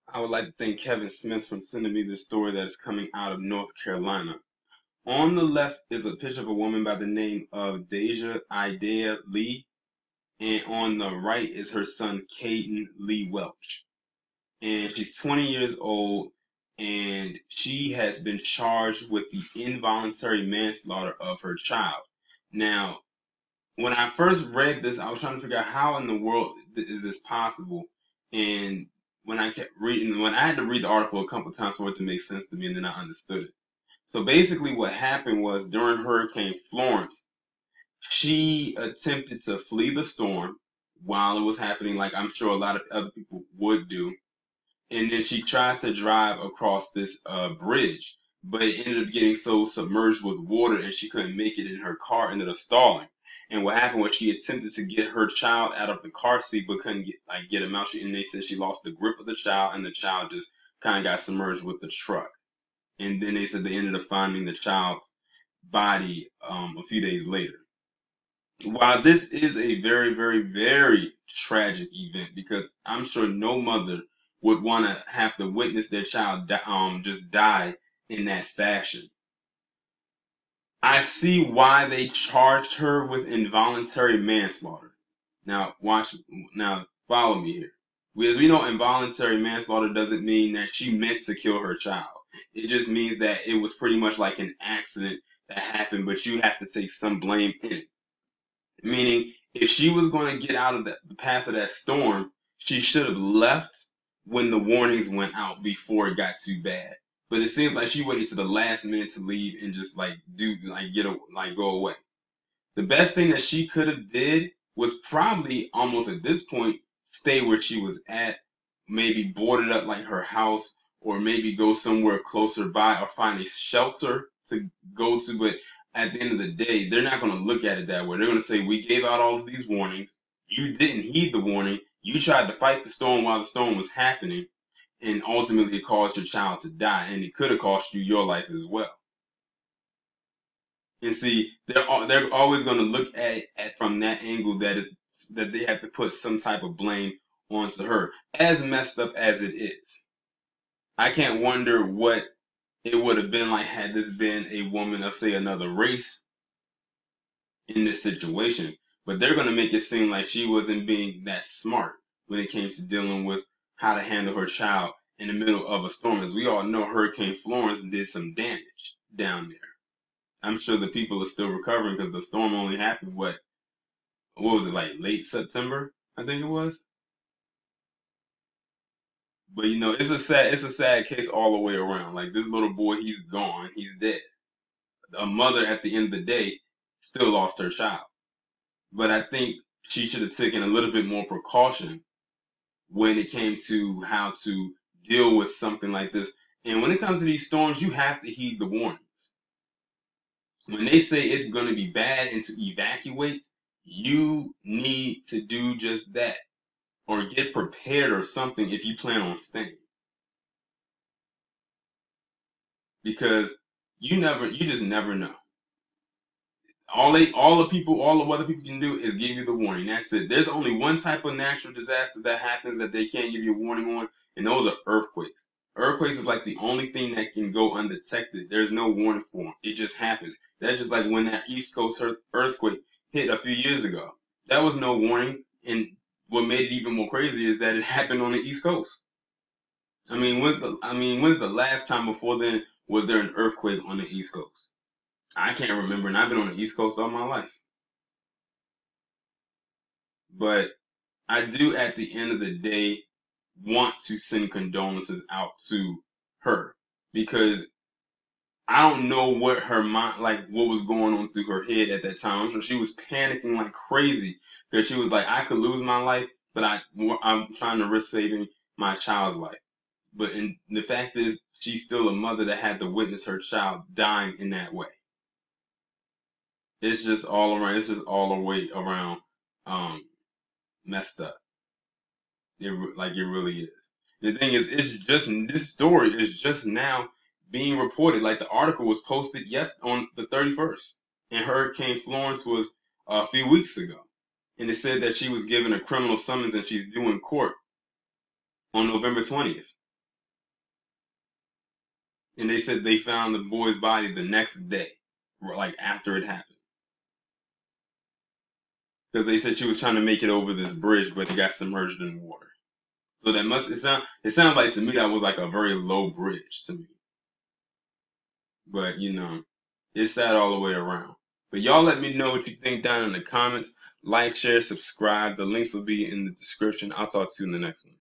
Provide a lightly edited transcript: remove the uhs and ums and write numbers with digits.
I would like to thank Kevin Smith for sending me this story that's coming out of North Carolina. On the left is a picture of a woman by the name of Deja Idea Lee, and on the right is her son Caden Lee Welch. And she's 20 years old, and she has been charged with the involuntary manslaughter of her child. Now, when I first read this, I was trying to figure out how in the world is this possible. And when I kept reading, when I had to read the article a couple of times for it to make sense to me, and then I understood it. So basically, what happened was during Hurricane Florence, she attempted to flee the storm while it was happening, like I'm sure a lot of other people would do. And then she tried to drive across this bridge, but it ended up getting so submerged with water and she couldn't make it, and her car ended up stalling. And what happened was she attempted to get her child out of the car seat but couldn't get him out. And they said she lost the grip of the child, and the child just kind of got submerged with the truck. And then they said they ended up finding the child's body a few days later. While this is a very, very, very tragic event, because I'm sure no mother would want to have to witness their child just die in that fashion. I see why they charged her with involuntary manslaughter. Now, watch. Now, follow me here. As we know, involuntary manslaughter doesn't mean that she meant to kill her child. It just means that it was pretty much like an accident that happened, but you have to take some blame in it. Meaning, if she was going to get out of the path of that storm, she should have left when the warnings went out before it got too bad. But it seems like she waited to the last minute to leave and just go away. The best thing that she could have did was probably almost at this point stay where she was at, maybe board it up like her house, or maybe go somewhere closer by or find a shelter to go to. But at the end of the day, they're not going to look at it that way. They're going to say, we gave out all of these warnings. You didn't heed the warning. You tried to fight the storm while the storm was happening, and ultimately it caused your child to die, and it could have cost you your life as well. And see, they're always going to look at it from that angle, that they have to put some type of blame onto her, as messed up as it is. I can't wonder what it would have been like had this been a woman of, say, another race in this situation. But they're going to make it seem like she wasn't being that smart when it came to dealing with how to handle her child in the middle of a storm. As we all know, Hurricane Florence did some damage down there. I'm sure the people are still recovering because the storm only happened, what was it, like late September, I think it was. But it's a sad case all the way around. Like, this little boy, he's gone, he's dead. A mother at the end of the day still lost her child. But I think she should have taken a little bit more precaution when it came to how to deal with something like this. And when it comes to these storms, you have to heed the warnings. When they say it's going to be bad and to evacuate, you need to do just that, or get prepared or something if you plan on staying. Because you just never know. All the other people can do is give you the warning. That's it. There's only one type of natural disaster that happens that they can't give you a warning on, and those are earthquakes. Earthquakes is like the only thing that can go undetected. There's no warning for them. It just happens. That's just like when that East Coast earthquake hit a few years ago. That was no warning, and what made it even more crazy is that it happened on the East Coast. When's the last time before then was there an earthquake on the East Coast? I can't remember, and I've been on the East Coast all my life. But I do, at the end of the day, want to send condolences out to her, because I don't know what her mind, like what was going on through her head at that time. I'm sure she was panicking like crazy, because she was like, I could lose my life, but I'm trying to risk saving my child's life. The fact is, she's still a mother that had to witness her child dying in that way. It's just all around. It's just all the way around um, messed up. It really is. The thing is, this story is just now being reported. Like, the article was posted on the 31st, and Hurricane Florence was a few weeks ago, and it said that she was given a criminal summons and she's due in court on November 20th. And they said they found the boy's body the next day, like after it happened. Because they said she was trying to make it over this bridge, but it got submerged in water. So that must it sounds like to me that was like a very low bridge to me. But it's sad all the way around. But y'all let me know what you think down in the comments. Like, share, subscribe. The links will be in the description. I'll talk to you in the next one.